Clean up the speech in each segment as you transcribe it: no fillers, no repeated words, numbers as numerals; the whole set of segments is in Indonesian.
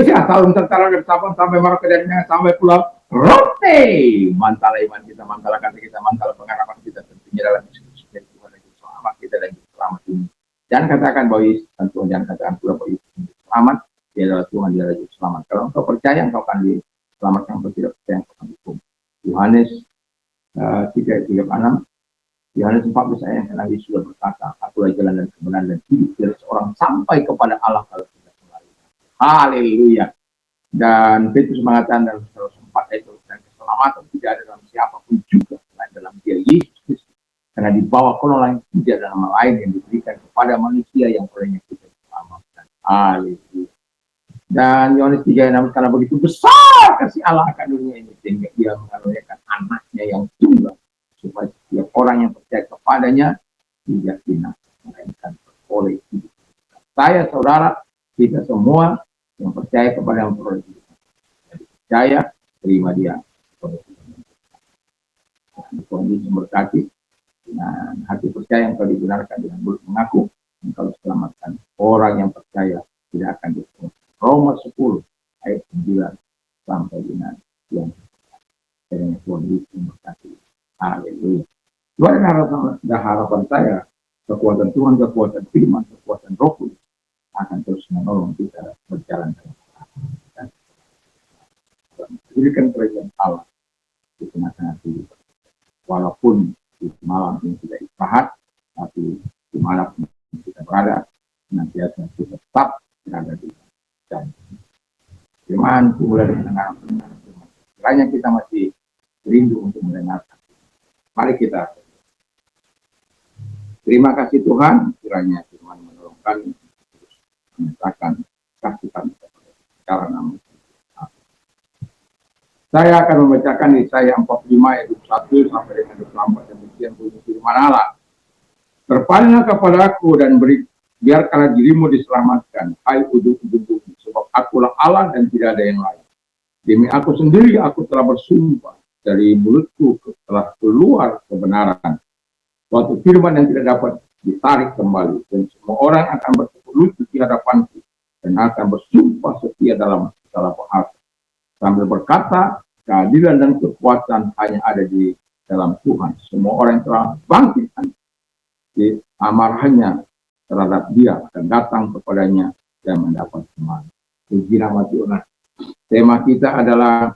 Indonesia, salam tentara dari Sabang sampai Merauke dan sampai Pulau Rote. Mantala iman kita, mantala kata kita, mantala pengharapan kita tentunya dalam Yesus dan Tuhan dan selamat kita dan selamat ini. Jangan katakan bahwa Yesus Tuhan, jangan katakan pula bahwa Yesus selamat. Dia adalah Tuhan, dia adalah Yesus selamat. Kalau engkau percaya, engkau akan diselamatkan. Engkau tidak percaya, engkau akan dihukum. Yohanes 3:36. Yohanes 14 ayat yang Yesus sudah berkata, akulah jalan dan kebenaran dan hidup, dari seorang sampai kepada Allah kalau tidak melalui. Haleluya. Dan Petrus mengatakan dalam 4 ayat dan keselamatan tidak ada dalam siapapun juga selain dalam dia Yesus Kristus. Karena di bawah kolong lain tidak ada nama lain yang diberikan kepada manusia yang olehnya kita diselamatkan. Haleluya. Dan Yohanes 3:6, karena begitu besar kasih Allah akan dunia ini sehingga dia mengaruniakan anaknya yang tunggal supaya setiap orang yang percaya kepadanya tidak binasa melainkan beroleh hidup. Saya, saudara, kita semua yang percaya kepada yang beroleh hidup. Jadi percaya, terima dia. Tuhan Yesus memberkati. Dengan hati percaya yang telah dibenarkan dengan mulut mengaku, engkau diselamatkan. Orang yang percaya tidak akan dihukum. Roma 10 ayat 9 sampai dengan yang kiranya Tuhan Yesus memberkati. Haleluya. Tuhan dan harapan saya, kekuatan Tuhan, kekuatan firman, kekuatan Roh Kudus akan terus menolong kita berjalan dalam dan memberikan kerajaan Allah di tengah-tengah hidup. Walaupun di malam ini tidak istirahat, tapi di malam ini kita berada, senantiasa kita tetap berada di dalam firman, mulai dengan firman. Kiranya kita masih rindu untuk mendengarkan. Mari kita terima kasih Tuhan, kiranya firman menolong kami terus menyatakan kasih kami kepada nama. Saya akan membacakan Yesaya 45 ayat 21 sampai dengan 24 demikian bunyi firman Allah. Berpalinglah kepadaku dan biarkanlah dirimu diselamatkan, hai ujung-ujung bumi, sebab akulah Allah dan tidak ada yang lain. Demi aku sendiri aku telah bersumpah, dari mulutku telah keluar kebenaran. Suatu firman yang tidak dapat ditarik kembali, dan semua orang akan bertekuk lutut di hadapanku dan akan bersumpah setia dalam segala bahasa, sambil berkata, keadilan dan kekuatan hanya ada di dalam Tuhan. Semua orang yang telah bangkit di amarahnya terhadap dia akan datang kepadanya dan mendapat kemenangan. Puji nama Tuhan. Tema kita adalah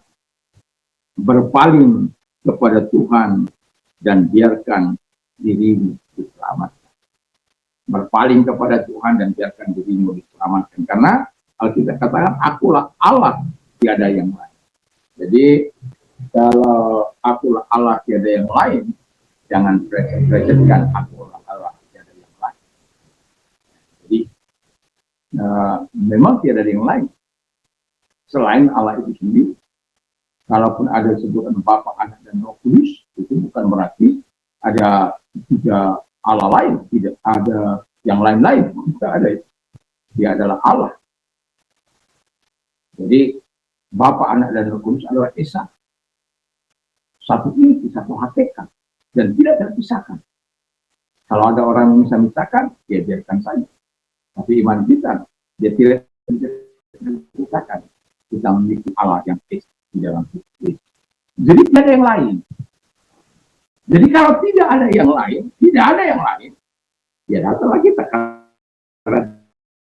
berpaling kepada Tuhan dan biarkan dirimu diselamatkan. Berpaling kepada Tuhan dan biarkan dirimu diselamatkan. Karena Alkitab katakan, akulah Allah, tiada yang lain. Jadi, kalau akulah Allah, tiada yang lain, jangan presetkan akulah Allah, tiada yang lain. Jadi, memang tiada yang lain. Selain Allah itu sendiri. Kalaupun ada sebutan Bapa, Anak, dan Roh Kudus, itu bukan berarti ada tiga Allah lain, tidak ada yang lain-lain, tidak ada. Dia adalah Allah. Jadi Bapa, Anak, dan Roh Kudus adalah Esa. Satu inti, satu hakikat, dan tidak terpisahkan. Kalau ada orang yang bisa memisahkan, ya biarkan saja. Tapi iman kita, dia tidak terpisahkan. Kita memiliki Allah yang Esa di dalam hidup. Jadi tidak ada yang lain. Jadi kalau tidak ada yang lain, ya datanglah kita karena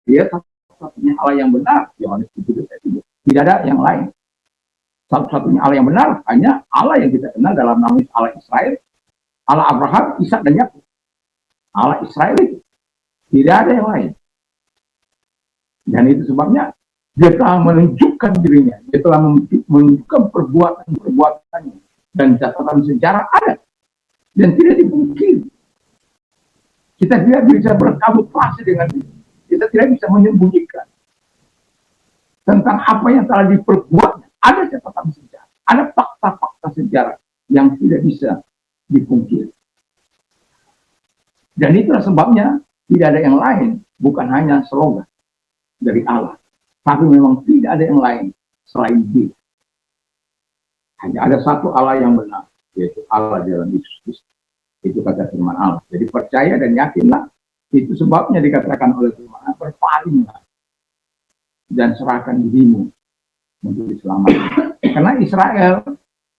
dia satu-satunya Allah yang benar. Yohanes 7:3. Tidak ada yang lain. Satu-satunya Allah yang benar hanya Allah yang kita kenal dalam nama Allah Israel, Allah Abraham, Ishak, dan Yakub. Allah Israel itu tidak ada yang lain. Dan itu sebabnya dia telah menunjukkan dirinya, dia telah menunjukkan perbuatan-perbuatannya, dan catatan sejarah ada dan tidak dipungkiri. Kita tidak bisa berkamuflase dengan itu. Kita tidak bisa menyembunyikan tentang apa yang telah diperbuat. Ada catatan sejarah, ada fakta-fakta sejarah yang tidak bisa dipungkiri. Dan itulah sebabnya tidak ada yang lain, bukan hanya slogan dari Allah, tapi memang tidak ada yang lain selain Dia. Hanya ada satu Allah yang benar, yaitu Allah dalam Yesus Kristus. Itu kata firman Allah. Jadi percaya dan yakinlah. Itu sebabnya dikatakan oleh firman Allah, berpalinglah. dan serahkan dirimu untuk diselamatkan. Karena Israel,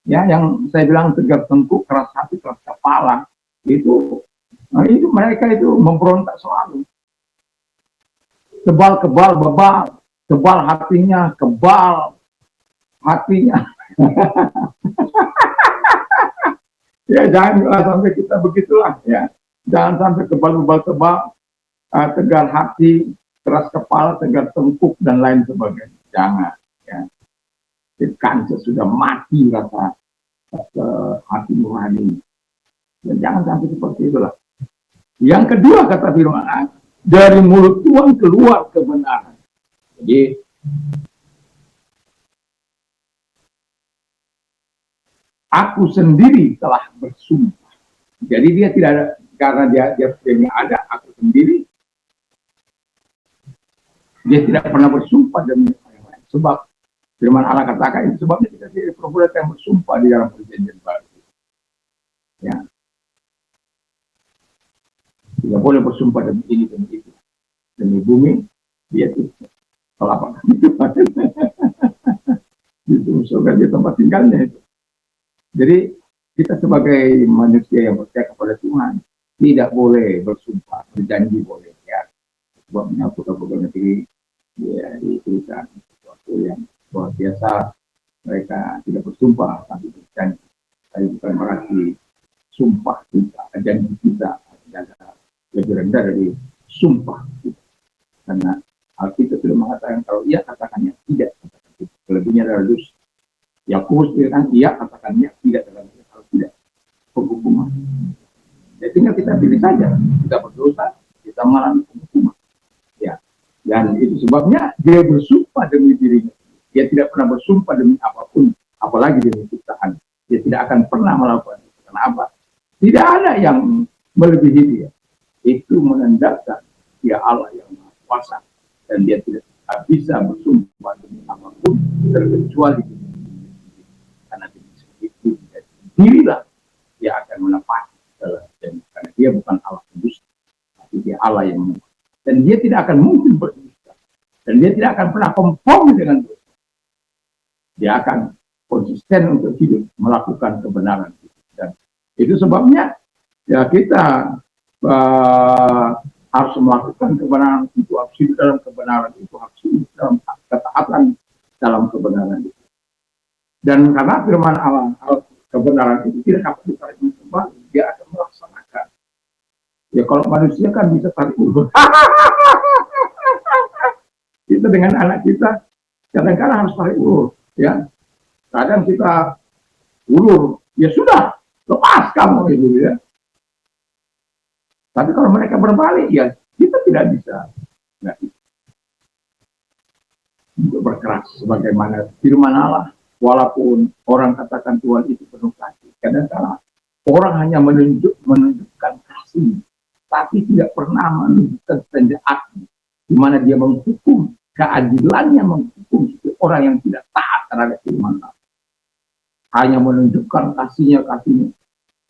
ya, yang saya bilang tegar tengkuk, keras hati, keras kepala, itu mereka itu memberontak selalu. Kebal, bebal, kebal hatinya, kebal hatinya. Ya, jangan sampai kita begitulah, ya. Jangan sampai kebal, tegar hati, keras kepala, tegar tengkuk, dan lain sebagainya. Jangan, ya. Kan sudah mati rasa hati nurani. Dan jangan sampai seperti itulah. Yang kedua kata firman, dari mulut Tuhan keluar kebenaran. Jadi aku sendiri telah bersumpah. Jadi dia tidak ada, karena dia ada aku sendiri, dia tidak pernah bersumpah demi orang lain. Sebab firman Allah katakan itu sebabnya kita tidak perbolehkan yang bersumpah di dalam perjanjian baru. Ya. Tidak boleh bersumpah demi ini, demi itu. Demi bumi, dia itu kelapa. Itu surga dia tempat tinggalnya itu. Jadi kita sebagai manusia yang percaya kepada Tuhan tidak boleh bersumpah, berjanji boleh, ya. Sebabnya pegawai negeri ya diberikan sesuatu yang luar biasa. Mereka tidak bersumpah tapi berjanji. Tapi bukan berarti sumpah kita, janji kita adalah lebih rendah dari sumpah kita. Karena Alkitab sudah mengatakan kalau ia katakannya tidak, katakan tidak. Selebihnya adalah dosa. Yakobus bilang iya, katakannya tidak, dalam kalau tidak penghukuman. Ya tinggal kita pilih saja. Kita berdosa, kita mengalami penghukuman. Ya, dan itu sebabnya dia bersumpah demi dirinya. Dia tidak pernah bersumpah demi apapun, apalagi demi ciptaan. Dia tidak akan pernah melakukan itu. Kenapa? Tidak ada yang melebihi dia. Itu menandakan dia Allah yang Maha Kuasa dan dia tidak bisa bersumpah demi apapun terkecuali karena itu dirilah dia akan menepati karena dia bukan Allah pendusta, tapi dia Allah yang menepati. Dan dia tidak akan mungkin berdusta dan dia tidak akan pernah kompromi dengan dosa. Dia akan konsisten untuk hidup melakukan kebenaran dan itu sebabnya ya kita harus melakukan kebenaran itu, harus hidup dalam kebenaran itu, harus hidup dalam ketaatan dalam kebenaran itu. Dan karena firman Allah, kebenaran itu tidak dapat ditarik kembali, dia akan melaksanakan. Ya kalau manusia kan bisa tarik ulur. Kita dengan anak kita kadang-kadang harus tarik ulur, ya. Kadang kita ulur, ya sudah, lepas kamu itu, ya. Tapi kalau mereka berbalik, ya kita tidak bisa. Nah, untuk berkeras sebagaimana firman Allah. Walaupun orang katakan Tuhan itu penuh kasih, kadang-kadang orang hanya menunjukkan kasih, tapi tidak pernah menunjukkan penjahatnya, di mana dia menghukum keadilannya, menghukum orang yang tidak taat terhadap firman Allah. Hanya menunjukkan kasihnya.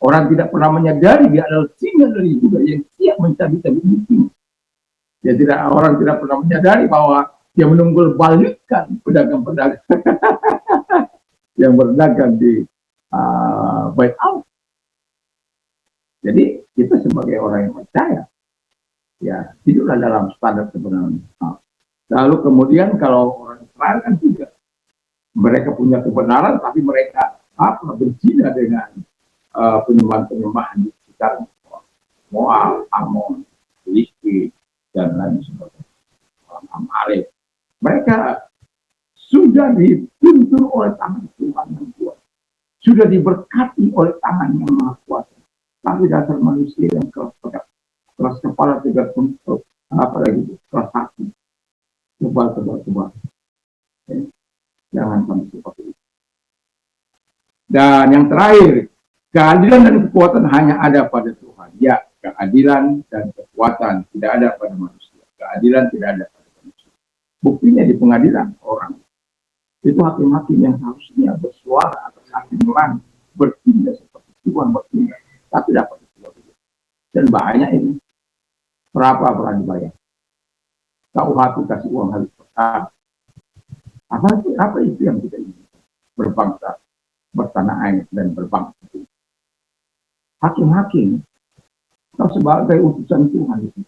Orang tidak pernah menyadari dia adalah singa dari Yuda yang siap mencabik-cabik musuh. Orang tidak pernah menyadari bahwa dia menunggul balikkan pedagang-pedagang yang berdagang di Bait Allah. Jadi kita sebagai orang yang percaya, ya hiduplah dalam standar kebenaran. Lalu kemudian kalau orang Israel kan tidak, mereka punya kebenaran, tapi mereka berzina dengan penyembahan-penyembahan di sekitar Moab, Amon, Filistin, dan lain sebagainya. Amalek. Mereka sudah dituntun oleh tangan Tuhan yang kuat. Sudah diberkati oleh tangan yang Maha Kuasa. Tapi dasar manusia yang keras kepala, tegar tengkuk, keras hati. Tebal. Jangan sampai seperti itu. Dan yang terakhir, keadilan dan kekuatan hanya ada pada Tuhan. Ya, keadilan dan kekuatan tidak ada pada manusia. Keadilan tidak ada pada manusia. Buktinya di pengadilan orang. Itu hakim-hakim yang harusnya bersuara atas hakim orang bertindak seperti Tuhan bertindak, tapi dapat itu. Dan banyak ini. Berapa pernah dibayar? KUHP kasih uang habis perkara. Apa itu yang kita ingin? Berbangsa, bertanah air, dan berbangsa. Hakim-hakim, atau sebagai utusan Tuhan itu.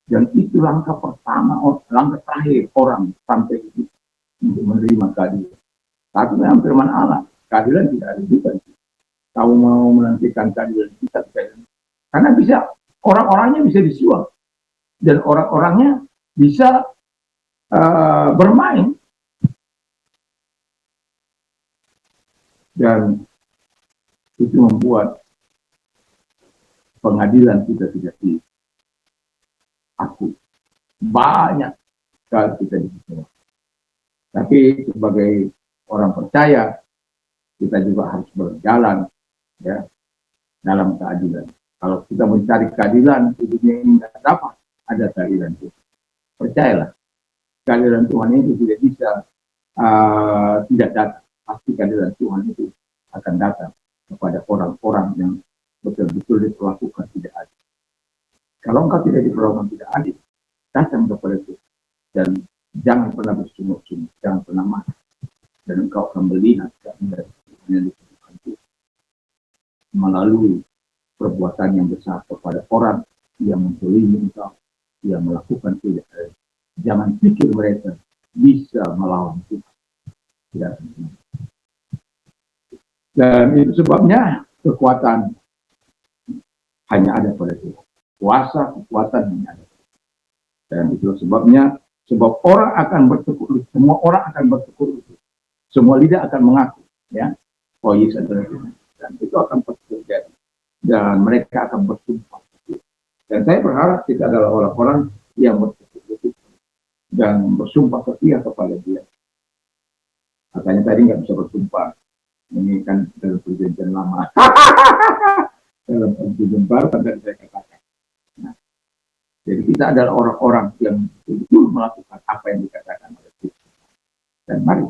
Dan itu langkah pertama, langkah terakhir orang sampai itu untuk menerima keadilan. Tapi dalam firman Allah, keadilan tidak ada juga. Kamu mau menantikan keadilan kita, karena bisa orang-orangnya bisa disuap dan orang-orangnya bisa bermain, dan itu membuat pengadilan kita tidak diakui. Banyak sekali kita disuap. Tapi sebagai orang percaya, kita juga harus berjalan ya dalam keadilan. Kalau kita mencari keadilan di dunia ini tidak dapat ada keadilan itu. Percayalah, keadilan Tuhan itu tidak bisa tidak datang. Pasti keadilan Tuhan itu akan datang kepada orang-orang yang betul-betul diperlakukan tidak adil. Kalau engkau tidak diperlakukan tidak adil, datang kepada Tuhan dan jangan pernah bersungut-sungut, jangan pernah marah, dan engkau akan melihat keadilan yang diberikan Tuhan melalui perbuatan yang besar kepada orang yang menzalimi engkau, yang melakukan tidak adil. Jangan pikir mereka bisa melawan Tuhan. Tidak. Dan itu sebabnya kekuatan hanya ada pada Tuhan. Kuasa, kekuatan hanya ada. Dan itu sebabnya, sebab orang akan bertekuk lutut, semua orang akan bertekuk lutut, semua lidah akan mengaku, ya, oh Yesus adalah Tuhan. Dan itu akan terjadi. Dan mereka akan bersumpah. Dan saya berharap kita adalah orang-orang yang bertekuk lutut dan bersumpah setia kepada Dia. Makanya tadi nggak bisa bersumpah. Ini kan dalam perjanjian lama. Dalam perjanjian baru kan tadi saya katakan. Nah, jadi kita adalah orang-orang yang betul melakukan apa yang dikatakan oleh Tuhan. Dan mari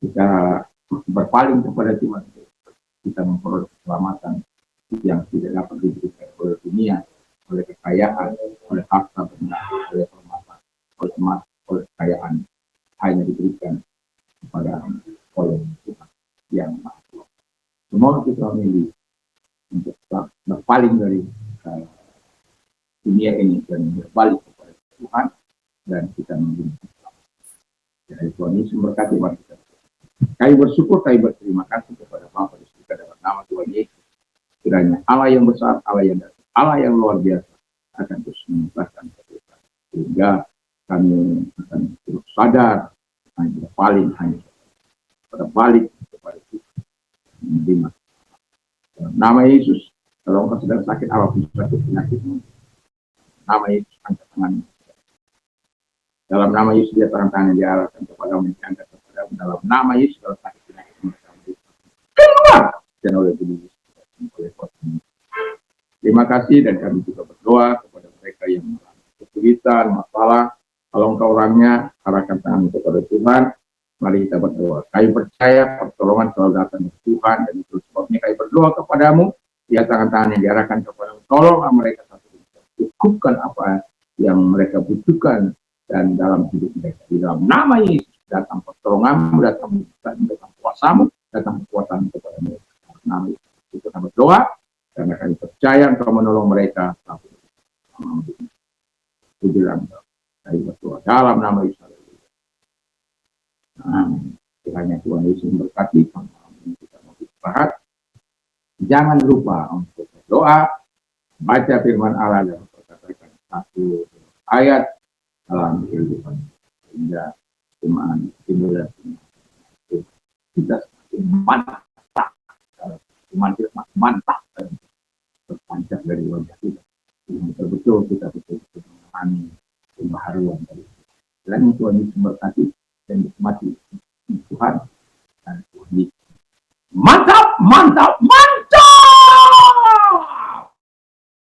kita berpaling kepada Tuhan. Kita memperoleh keselamatan yang tidak dapat diberikan oleh dunia, oleh kekayaan, oleh harta benda, oleh permata, oleh emas, oleh kekayaan, hanya diberikan kepada oleh Tuhan yang Maha Kuasa. Semua kita memilih untuk berpaling dari dunia ini dan berbalik kepada Tuhan, dan kita memilih. Jadi Tuhan Yesus berkati kita. Kami bersyukur, kami berterima kasih kepada Bapa di surga dalam nama Tuhan Yesus. Kiranya Allah yang besar, Allah yang dasar, Allah yang luar biasa akan terus menuntaskan kita, sehingga kami akan terus sadar hanya berpaling, hanya berbalik kepada Tuhan. Menerima. Nama Yesus, kalau engkau sedang sakit apapun suatu penyakitmu, nama Yesus angkat tanganmu. Dalam nama Yesus dia tangan yang diarahkan kepadamu, diangkat kepadamu. Dalam nama Yesus kalau sakit penyakitmu, keluar dan oleh Tuhan Yesus. Terima kasih, dan kami juga berdoa kepada mereka yang mengalami kesulitan, masalah. Kalau engkau orangnya, arahkan tangan kepada Tuhan. Mari kita berdoa. Kami percaya pertolongan selalu datang dari Tuhan, dan itu sebabnya kami berdoa kepadamu. Ya, tangan-tangan yang diarahkan kepadamu, tolonglah mereka satu cukupkan apa yang mereka butuhkan dan dalam hidup mereka. Di dalam nama Yesus datang pertolonganmu, datang kuasamu, datang kekuatan kepada mereka. Nama Yesus kita berdoa karena kami percaya engkau menolong mereka. Tujuan kami berdoa dalam nama Yesus. Kiranya Tuhan Yesus memberkati. Kita mau istirahat. Jangan lupa untuk berdoa, baca firman Allah dan perkatakan satu ayat dalam kehidupan, sehingga iman timbul kita semakin mantap, iman kita semakin mantap dan terpancar dari wajah kita. Betul-betul kita betul-betul memahami pembaharuan dari kita. Kiranya Tuhan Yesus memberkati dan nikmati Tuhan dan Tuhan Yesus. Mantap, mantap, mantap.